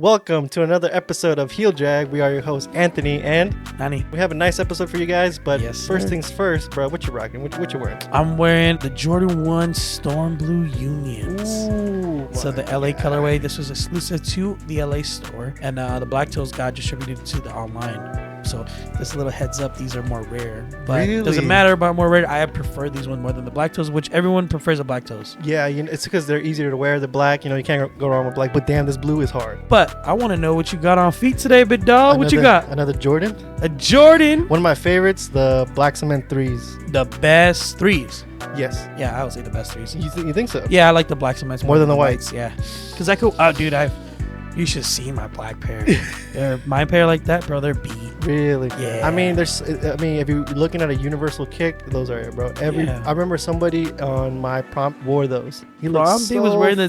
welcome to another episode of Heel Drag. We are your hosts, Anthony and Nani. We have a nice episode for you guys, but Yes, first sir. things first, bro. What you rocking? What you wearing? I'm wearing the Jordan 1 Storm Blue Unions. Ooh, So the LA colorway, this was exclusive to the LA store, and the Black Toes got distributed to the online. So just a little heads up, these are more rare, but it doesn't Really? matter about more rare. I prefer these ones more than the Black Toes, which everyone prefers the Black Toes. Yeah, it's because they're easier to wear. The black, you can't go wrong with black. But damn, this blue is hard. But I want to know what you got on feet today, big dog. What you got? Another Jordan. A Jordan. One of my favorites, the Black Cement 3s. The best threes. Yes. Yeah, I would say the best threes. You think so? Yeah, I like the black cements More than the whites. Yeah, because I could. Oh, dude, you should see my black pair. My pair like that, bro. They're beat. Really? Yeah. I mean, if you're looking at a universal kick, those are it, bro. Yeah. I remember somebody on my prompt wore those. He looked Prom, so he was wearing the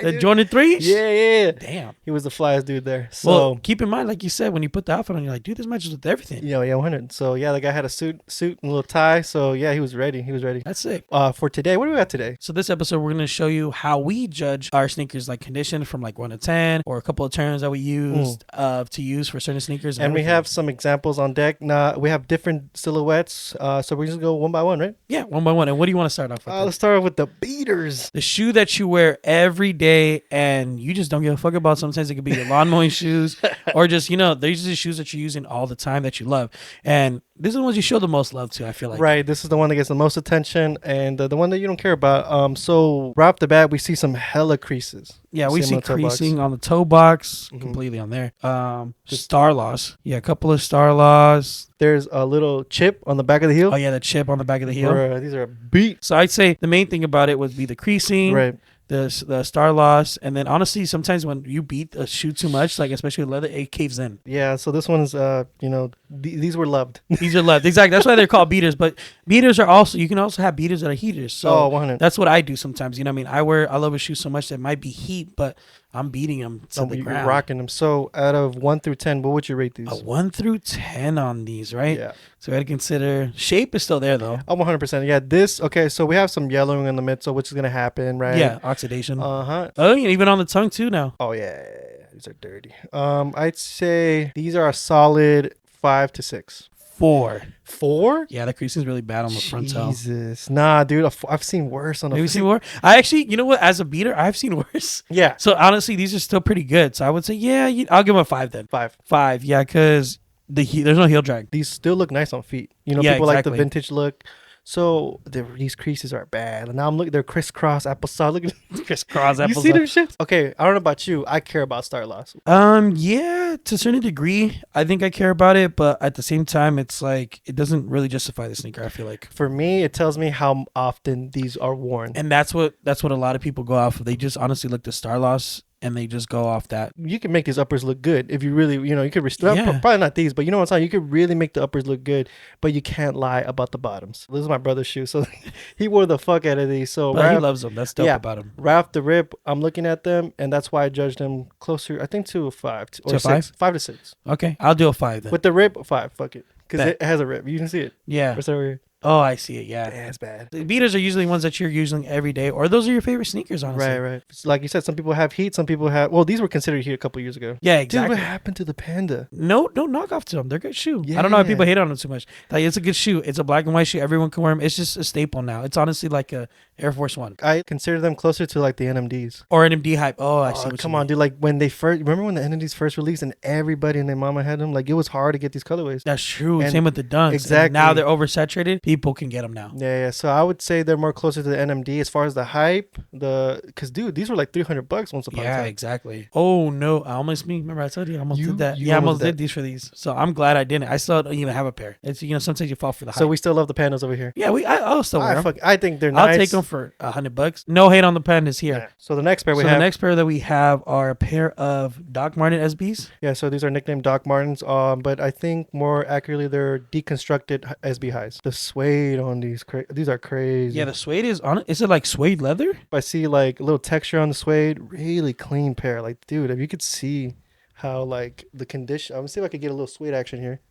dude. Jordan 3s? Yeah. Damn. He was the flyest dude there. So, Well, keep in mind, like you said, when you put the outfit on, you're like, dude, this matches with everything. yeah, 100. So, yeah, the guy had a suit and a little tie. So, yeah, he was ready. That's sick. For today, what do we got today? So this episode, we're going to show you how we judge our sneakers, like condition from like 1 to 10, or a couple of terms that we used to use for certain sneakers. And we everything. have some examples on deck. Now, we have different silhouettes. So, we just go one by one, right? Yeah, one by one. And what do you want to start off with? Let's start off with the beaters. The shoe that you wear every day and you just don't give a fuck about. Sometimes it could be your lawn mowing shoes or just, these are the shoes that you're using all the time that you love. And these are the ones you show the most love to, I feel like. Right. This is the one that gets the most attention and the one that you don't care about. So right off the bat, we see some hella creases. Yeah, we see on the toe box. creasing on the toe box, completely on there. Star loss. Yeah, a couple of star loss. There's a little chip on the back of the heel. Oh, yeah, the chip on the back of the heel. Bruh, these are beat. So I'd say the main thing about it would be the creasing. Right. The star loss, and then honestly, sometimes when you beat a shoe too much, like especially with leather, it caves in. Yeah. So this one's, these were loved. These are left. Exactly. That's why they're called beaters. But beaters are also, you can also have beaters that are heaters. So 100. that's what I do sometimes. You know what I mean? I love a shoe so much that it might be heat, but I'm beating them to the You're ground. rocking them. So out of 1 through 10, what would you rate these? A 1 through 10 on these, right? Yeah. So I got to consider shape is still there though. Oh, 100%. Yeah. Okay. So we have some yellowing in the midsole, which is going to happen, right? Yeah, oxidation. Uh-huh. Oh, yeah, even on the tongue too now. Oh, yeah. These are dirty. I'd say these are a solid 5 to 6. 4. 4? Yeah, the creasing is really bad on the front toe. Jesus. Nah, dude. I've seen worse on Have you a seen more? I actually, you know what? As a beater, I've seen worse. Yeah. So honestly, these are still pretty good. So I would say, yeah, I'll give them a 5 then. 5. 5, yeah, because there's no heel drag. These still look nice on feet. Yeah, People like the exactly. vintage look. So these creases are bad. And now I'm looking, they're crisscross applesauce. Look at Crisscross You see them shit? Okay, I don't know about you. I care about star loss. Yeah, to a certain degree, I think I care about it, but at the same time, it's like it doesn't really justify the sneaker. I feel like, For me, it tells me how often these are worn. and that's what a lot of people go off of. They just honestly look to star loss, and they just go off that. You can make these uppers look good if you really, you could restore. Yeah. Probably not these, but you know what I'm saying? You could really make the uppers look good, but you can't lie about the bottoms. This is my brother's shoe, so he wore the fuck out of these. So But he loves them. That's dope yeah. about him. right off the rip, I'm looking at them, and that's why I judged them closer, I think, to a 5 or To 6. 5? 5 to 6. Okay, I'll do a 5 then. With the rip, 5. Fuck it. Because Bet. it has a rip. You can see it. Yeah. What's over here? Oh, I see it. Yeah. Yeah, it's bad. The beaters are usually ones that you're using every day, or those are your favorite sneakers, honestly. Right. It's like you said, some people have heat, some people have. Well, these were considered heat a couple years ago. Yeah, Dude, exactly. what happened to the Panda? No knockoff to them. They're a good shoe. I don't know why Yeah. people hate on them too much. Like, it's a good shoe. It's a black and white shoe. Everyone can wear them. It's just a staple now. It's honestly like a Air Force One I consider them closer to like the NMDs. or an MD hype. Oh, I see. What Come you on, mean. dude. Like when they first, remember when the NMDs first released and everybody and their mama had them? Like it was hard to get these colorways. That's true. And Same with the Dunks. exactly. And now they're oversaturated. People can get them now. Yeah. So I would say they're more closer to the NMD as far as the hype. Because dude, these were like $300 once upon a Yeah, time. exactly. Oh no, I almost remember I told you I almost You- did that. you Yeah, I almost almost did did these for these. So I'm glad I didn't. I still don't even have a pair. It's sometimes you fall for the hype. So we still love the Pandas over here. yeah, I'll still wear them. I think they're I'll nice. take them for $100. No hate on the pandas here. Yeah. So the next pair we So have. the next pair that we have are a pair of Doc Martin SBs. Yeah, so these are nicknamed Doc Martens, but I think more accurately they're deconstructed SB highs. The suede on these are crazy. Yeah, the suede is on it. Is it like suede leather? I see like a little texture on the suede, really clean pair. Like, dude, if you could see how like the condition. I'm gonna see if I could get a little suede action here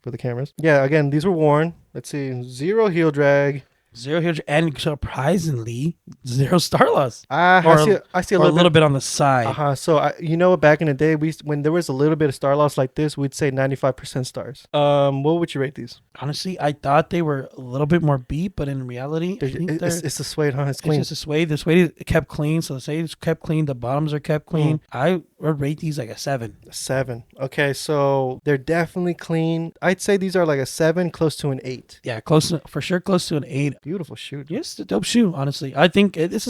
for the cameras. Yeah, again, these were worn. Let's see, 0 heel drag. Zero heel, and surprisingly, zero star loss. I see a Or a little little bit. bit on the side. So you know, back in the day, when there was a little bit of star loss like this, we'd say 95% stars. What would you rate these? Honestly, I thought they were a little bit more beat, but in reality, I think It's the suede, huh? It's it's clean. just the suede. The suede kept clean, so the suede is kept clean. The bottoms are kept clean. I would rate these like a 7. 7. Okay, so they're definitely clean. I'd say these are like a 7, close to an 8. Yeah, for sure, close to an 8. Beautiful shoe. Yes, a dope shoe. Honestly, I think this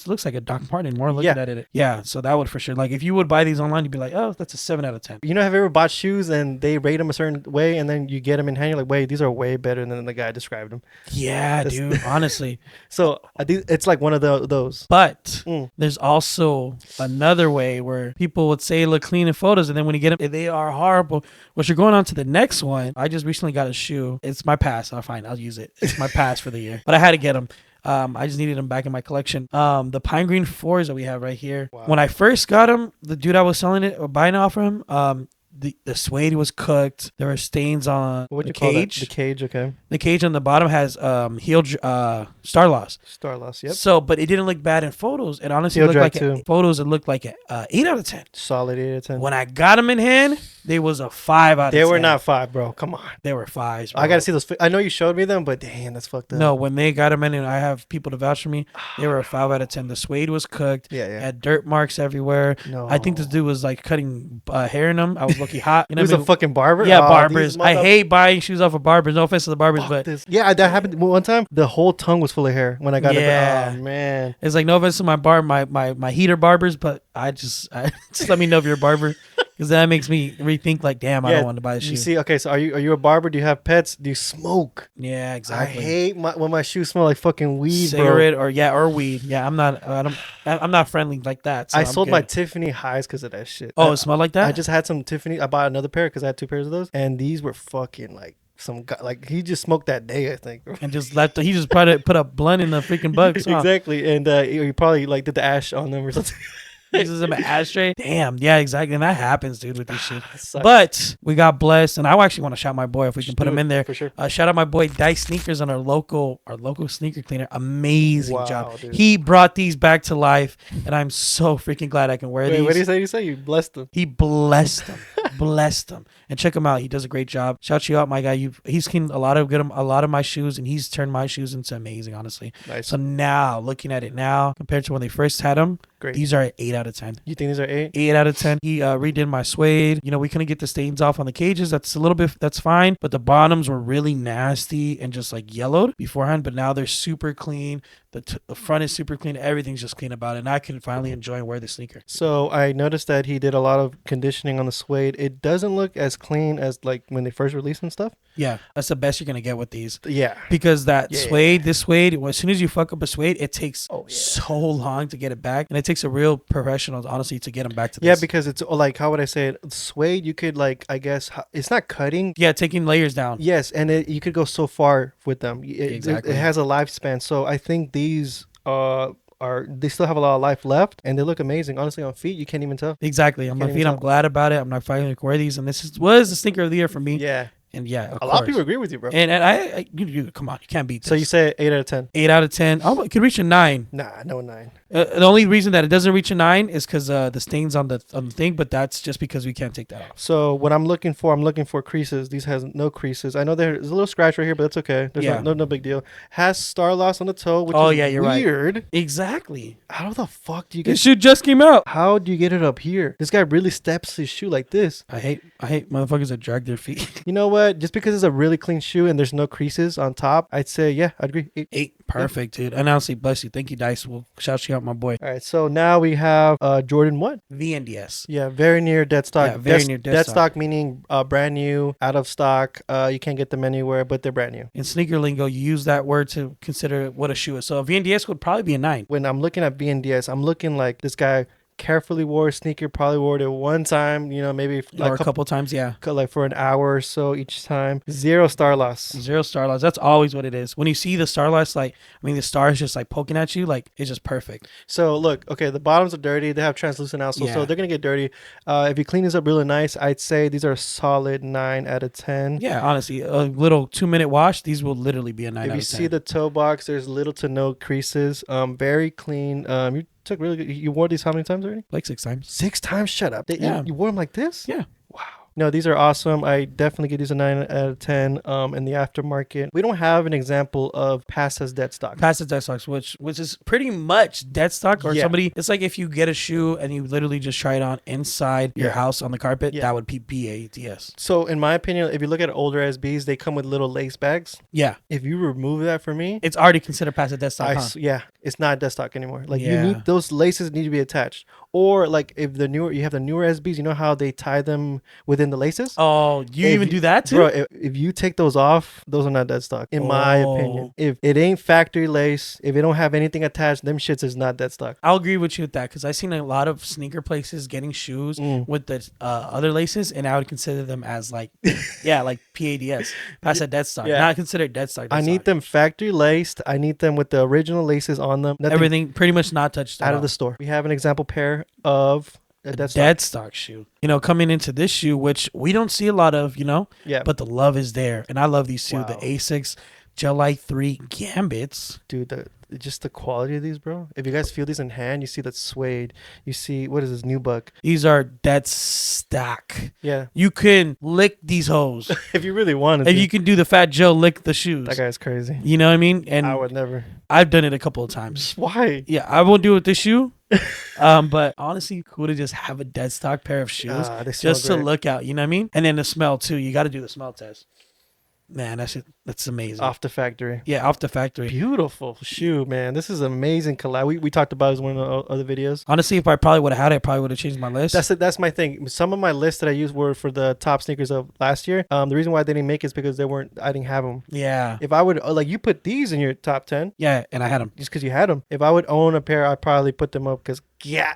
looks like a Doc Martin. More looking at it, yeah. So that would for sure. Like if you would buy these online, you'd be like, oh, that's a 7 out of 10. You know, have you ever bought shoes and they rate them a certain way, and then you get them in hand, you're like, wait, these are way better than the guy described them. Yeah, dude. Honestly, So it's like one of those. but there's also another way where people would say look clean in photos, and then when you get them, they are horrible. Which you're going on to the next one. I just recently got a shoe. It's my pass. I'll use it. It's my pass for the year. But I had to get them. I just needed them back in my collection. The Pine Green 4s that we have right here. Wow. When I first got them, the dude I was selling it or buying it off of him, the suede was cooked. There were stains on What'd the you call that? cage. The cage, okay. The cage on the bottom has star loss. Star loss, yep. So, but it didn't look bad in photos. It honestly Heel looked drag like too. photos. It looked like a 8 out of 10. Solid 8 out of 10. When I got them in hand, they was a 5 out of 10. They were not 5, bro. Come on. They were 5s. Bro. I gotta see those. I know you showed me them, but damn, that's fucked up. No, when they got them in, and I have people to vouch for me, they were a 5 out of 10. The suede was cooked. Yeah. Had dirt marks everywhere. No. I think this dude was like cutting hair in them. I was lucky hot. You know He was what I mean? a fucking barber? Yeah, Oh, barbers. these I hate buying shoes off of barbers. No offense to the barbers, Fuck but this. Yeah, that happened one time. The whole tongue was full of hair when I got Yeah. it. Oh man. it's like no offense to my heater barbers, but I just let me know if you're a barber, because that makes me rethink. Like, damn, I don't want to buy a shoe. You see, okay, so are you a barber? Do you have pets? Do you smoke? Yeah, exactly. I hate when my shoes smell like fucking weed, Cigarette bro. or weed. Yeah, I'm not friendly like that. So I I'm sold good. my Tiffany highs because of that shit. Oh, it smelled like that? I just had some Tiffany. I bought another pair because I had 2 pairs of those, and these were fucking like some guy. Like he just smoked that day, I think. And just he just put a blunt in the freaking bugs. Huh? Exactly, and he probably like did the ash on them or something. Uses them an ashtray. Damn, yeah, exactly. And that happens, dude, with this shit. Sucks. But we got blessed, and I actually want to shout my boy if we can put him in there. For sure. Shout out my boy Dice Sneakers on our local sneaker cleaner. Amazing Wow, job. dude. He brought these back to life, and I'm so freaking glad I can wear Wait, these. what do you say? You say you blessed them. He blessed them, blessed them, and check him out. He does a great job. Shout you out, my guy. He's cleaned a lot of my shoes, and he's turned my shoes into amazing, honestly. Nice. So now, looking at it now compared to when they first had them, Great. these are an 8 out of 10. You think these are 8? 8 out of 10. He redid my suede. You know, we couldn't get the stains off on the cages. That's fine. But the bottoms were really nasty and just like yellowed beforehand. But now they're super clean. The front is super clean. Everything's just clean about it. And I can finally enjoy and wear the sneaker. So I noticed that he did a lot of conditioning on the suede. It doesn't look as clean as like when they first released and stuff. Yeah, that's the best you're going to get with these. Yeah. Because that Yeah. suede, this suede, as soon as you fuck up a suede, it takes Oh, yeah. so long to get it back. And it takes a real professional, honestly, to get them back to this. Yeah, because it's like, how would I say it? Suede, you could like, I guess, it's not cutting. Yeah, taking layers down. Yes, and you could go so far with them. Exactly. It has a lifespan. So I think these they still have a lot of life left, and they look amazing. Honestly, on feet, you can't even tell. Exactly. On my Can't feet, even I'm tell. glad about it. I'm not finally wear these, and was the sneaker of the year for me. Yeah. And yeah, A lot of people agree with you, bro. And you come on, you can't beat this. So you say 8 out of 10? 8 out of 10. Oh, it could reach a 9. Nah, no 9. The only reason that it doesn't reach a 9 is because the stains on the thing, but that's just because we can't take that off. So what I'm looking for creases. These has no creases. I know there's a little scratch right here, but that's okay. There's Yeah. no big deal. Has star loss on the toe, which Oh, is yeah, you're right. weird. Exactly. How the fuck do you This get? shoe just came out. How do you get it up here? This guy really steps his shoe like this. I hate motherfuckers that drag their feet. You know what? Just because it's a really clean shoe and there's no creases on top, I'd say yeah, I'd agree. 8. 8. Perfect, dude. And honestly, bless you. Thank you, Dice. We'll shout you out, my boy. All right, so now we have Jordan what? VNDS. Yeah, very near dead stock. Yeah, very near dead dead stock. stock meaning brand new, out of stock. You can't get them anywhere, but they're brand new. In sneaker lingo, you use that word to consider what a shoe is. So a VNDS would probably be a 9. When I'm looking at VNDS, I'm looking like this guy carefully wore a sneaker, probably wore it one time, you know, maybe like Or a couple times, yeah. like for an hour or so each time. 0 star loss. 0 star loss. That's always what it is. When you see the star loss, like, I mean, the star is just like poking at you, like, it's just perfect. So look, okay, the bottoms are dirty. They have translucent outsole, so Yeah. they're gonna get dirty. If you clean these up really nice, I'd say these are a solid 9 out of 10. Yeah, honestly, a little 2-minute wash, these will literally be a 9 If out you of 10. see the toe box, there's little to no creases. Very clean. You took really good. You wore these how many times already? Like 6 times. 6 times. Shut up. Yeah. You wore them like this? Yeah. Wow. No, these are awesome. I definitely give these a 9 out of 10. In the aftermarket, we don't have an example of past as dead stock. Passive dead stocks, which is pretty much dead stock, or Yeah. somebody. It's like if you get a shoe and you literally just try it on inside your house on the carpet, Yeah. that would be PADS. So in my opinion, if you look at older SBs, they come with little lace bags. Yeah, If you remove that for me, it's already considered passive dead stock. Huh? yeah, it's not dead stock anymore. Like you Yeah. need those laces need to be attached. Or like if you have the newer SBs, you know how they tie them within the laces? Oh, you If even do that too? Bro, if you take those off, those are not dead stock, in my opinion. If it ain't factory lace, if it don't have anything attached, them shits is not dead stock. I'll agree with you with that because I've seen a lot of sneaker places getting shoes with the other laces, and I would consider them as like, yeah, like PADS. Passive dead stock. Yeah. Not considered dead stock. I need them factory laced. I need them with the original laces on them. Nothing Everything pretty much not touched at out all. of the store. We have an example pair of a dead stock. Dead stock shoe. You know, coming into this shoe, which we don't see a lot of, you know, Yeah, but the love is there. And I love these two, the Wow. Asics Gelite 3 Gambits. dude, just the quality of these, bro. If you guys feel these in hand, you see that suede. You see, what is this, nubuck? These are dead stock. Yeah. You can lick these hoes. If you really wanted If to. you can do the Fat Joe lick the shoes. That guy's crazy. You know what I mean? And I would never. I've done it a couple of times. Why? Yeah, I won't do it with this shoe. But honestly, cool to just have a dead stock pair of shoes They smell just to great. look out. You know what I mean? And then the smell too. You got to do the smell test. Man, that's amazing. Off the factory. Yeah, off the factory. Beautiful shoe, man. This is amazing collab. We talked about it as one of the other videos. Honestly, if I probably would have had it, I probably would have changed my list. That's my thing. Some of my lists that I used were for the top sneakers of last year. The reason why I didn't make it is because I didn't have them. Yeah. If I would like you put these in your top 10 Yeah, and I had them. just because you had them. If I would own a pair, I'd probably put them up because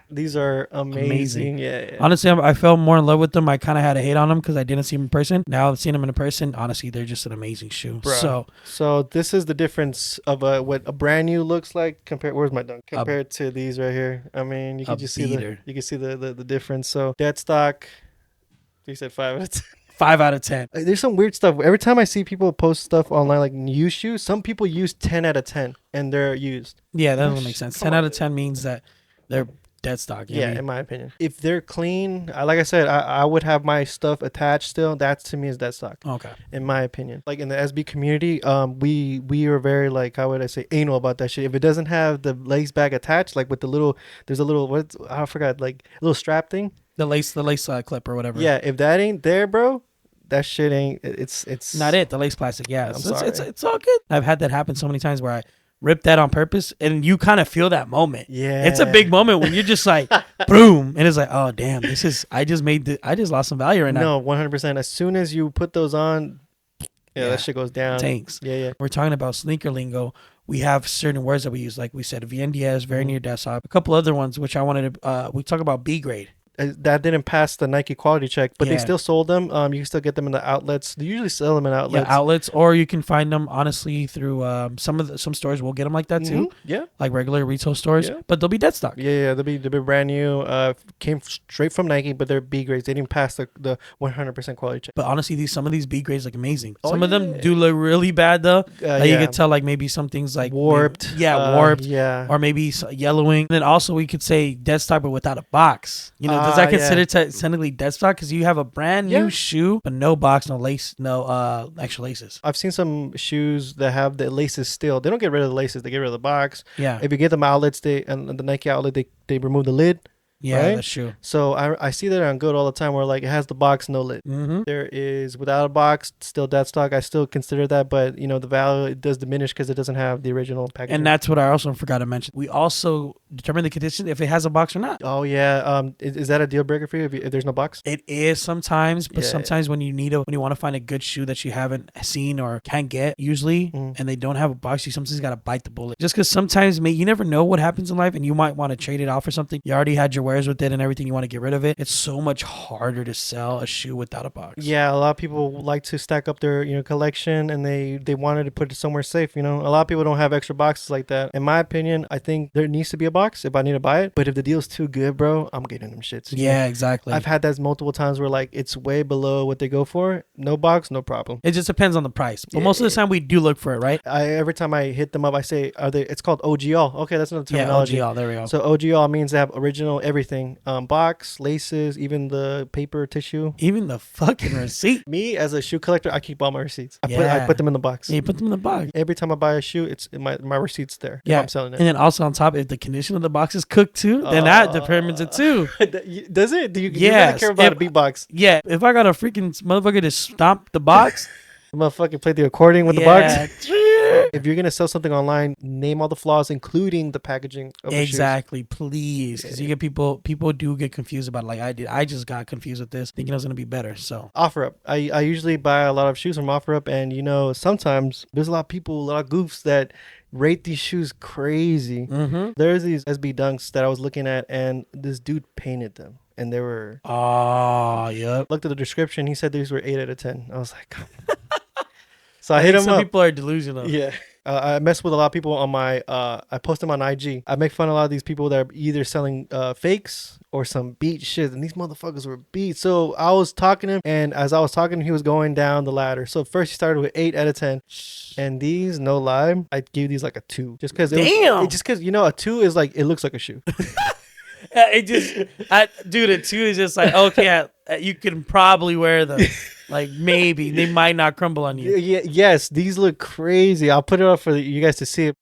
these are amazing. Yeah. Honestly, I fell more in love with them. I kind of had a hate on them because I didn't see them in person. Now I've seen them in person. Honestly, they're just an amazing shoe. Bruh. So this is the difference of what a brand new looks like compared. Where's my dunk? Compared to these right here. I mean, you can just see the difference. So dead stock. You said 5 out of 10. 5 out of 10. There's some weird stuff. Every time I see people post stuff online like used shoes, some people use 10 out of 10 and they're used. Yeah, that doesn't make sense. Come 10 on. out of 10 means that they're dead stock. You know what I Yeah, mean? in my opinion. If they're clean, like I said, I would have my stuff attached still. That to me is dead stock. Okay. In my opinion. Like in the SB community, we are very like, how would I say, anal about that shit. If it doesn't have the lace bag attached, like with there's a little, I forgot, like a little strap thing. The lace clip or whatever. Yeah, if that ain't there, bro, that shit ain't, it's Not it. The lace plastic. Yeah. I'm So sorry. it's all good. I've had that happen so many times where I rip that on purpose and you kind of feel that moment. Yeah. It's a big moment when you're just like, boom. And it's like, oh, damn, I just lost some value right now. No, 100%. As soon as you put those on, Yeah. that shit goes down. Tanks. Yeah. We're talking about sneaker lingo. We have certain words that we use, like we said, VNDS, very near desktop. A couple other ones, which I wanted to, we talk about B grade. That didn't pass the Nike quality check, but they Yeah. still sold them. You can still get them in the outlets. They usually sell them in outlets. Yeah, outlets, or you can find them honestly through some stores will get them like that too, Mhm. Yeah. like regular retail stores, Yeah. but they'll be dead stock. Yeah, they'll be brand new. Came straight from Nike, but they're B grades. They didn't pass the 100% quality check. But honestly, some of these B grades look amazing. Oh, Some of them yeah. do look really bad though. Like you Yeah. could tell, like maybe some things like Warped. warped, Yeah. or maybe yellowing. And then also we could say dead stock, but without a box. You know, does that consider technically dead stock? Because you have a brand new Yeah. shoe, but no box, no lace, no extra laces. I've seen some shoes that have the laces still. They don't get rid of the laces. They get rid of the box. Yeah, If you get them outlets, and the Nike outlet, they remove the lid. yeah, right? that's true. So I see that on Good all the time where like it has the box, no lid. Mm-hmm. There is without a box, still dead stock. I still consider that, but the value it does diminish because it doesn't have the original packaging. And that's what I also forgot to mention. We also determine the condition if it has a box or not. Oh yeah, is that a deal breaker for you if there's no box? It is sometimes, but Yeah. sometimes when you want to find a good shoe that you haven't seen or can't get usually, and they don't have a box, you sometimes got to bite the bullet. Just because sometimes, you never know what happens in life, and you might want to trade it off for something. You already had your wears with it and everything, you want to get rid of it. It's so much harder to sell a shoe without a box. Yeah, a lot of people like to stack up their collection, and they wanted to put it somewhere safe. A lot of people don't have extra boxes like that. In my opinion, I think there needs to be a box if I need to buy it. But if the deal's too good, bro, I'm getting them shits. Yeah, exactly. I've had that multiple times where like it's way below what they go for. No box, no problem. It just depends on the price. But most of the time we do look for it, right? Every time I hit them up, I say, it's called OGL. Okay, that's another terminology. Yeah, OGL, there we go. So OGL means they have original everything. Box, laces, even the paper tissue. Even the fucking receipt. Me, as a shoe collector, I keep all my receipts. I put them in the box. Yeah, you put them in the box. Every time I buy a shoe, it's my receipt's there. Yeah, if I'm selling it. And then also on top, if the condition of the box is cooked too, then that determines it too. Does it? Do you really care about a beat box? Yeah, if I got a freaking motherfucker to stomp the box, motherfucker play the accordion with the box. If you're gonna sell something online, name all the flaws, including the packaging of the shoes. Please, because you get people do get confused about it, like I did. I just got confused with this, thinking it was gonna be better. So OfferUp, I usually buy a lot of shoes from OfferUp, and sometimes there's a lot of people, a lot of goofs that rate these shoes crazy. There's these SB Dunks that I was looking at, and this dude painted them. And they were... yep. Looked at the description. He said these were 8 out of 10. I was like... So I hit him up. Some people are delusional. Yeah. I mess with a lot of people on my... I post them on IG. I make fun of a lot of these people that are either selling fakes or some beat shit. And these motherfuckers were beat. So I was talking to him. And as I was talking to him, he was going down the ladder. So first he started with 8 out of 10. And these, no lie, I'd give these like a 2. Just because... a 2 is like... It looks like a shoe. Dude, a 2 is just like, okay, you can probably wear them. Like, maybe they might not crumble on you. Yes, these look crazy. I'll put it up for you guys to see it.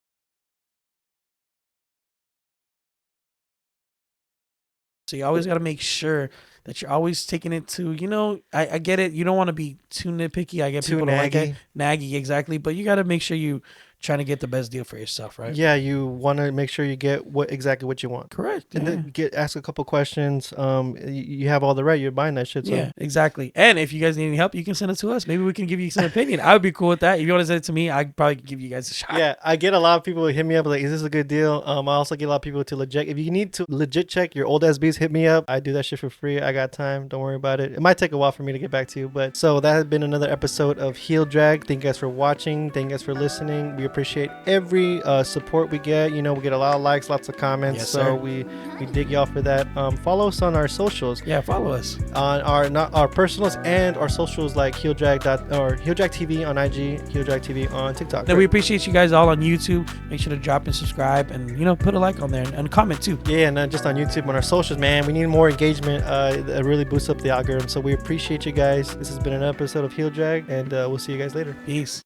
So you always got to make sure that you're always taking it to, I get it. You don't want to be too nitpicky. I get too people naggy. Like it. Naggy, exactly. But you got to make sure you trying to get the best deal for yourself, right? Yeah, you want to make sure you get exactly what you want. Correct. And then ask a couple questions. You have all the right. You're buying that shit. So. Yeah, exactly. And if you guys need any help, you can send it to us. Maybe we can give you some opinion. I would be cool with that. If you want to send it to me, I'd probably give you guys a shot. Yeah, I get a lot of people who hit me up like, is this a good deal? I also get a lot of people to legit. If you need to legit check your old SBs, hit me up. I do that shit for free. I got time. Don't worry about it. It might take a while for me to get back to you. But so that has been another episode of Heel Drag. Thank you guys for watching. Thank you guys for listening. We appreciate every support we get. We get a lot of likes, lots of comments. Yes, so sir. we dig y'all for that. Follow us on our socials. Yeah, follow us on our personals and our socials like Heel Drag TV on IG, Heel Drag TV on TikTok. Then we appreciate you guys all on YouTube. Make sure to drop and subscribe, and put a like on there and comment too. Yeah, and not just on YouTube, on our socials, man. We need more engagement. It really boosts up the algorithm. So we appreciate you guys. This has been an episode of Heel Drag, and we'll see you guys later. Peace.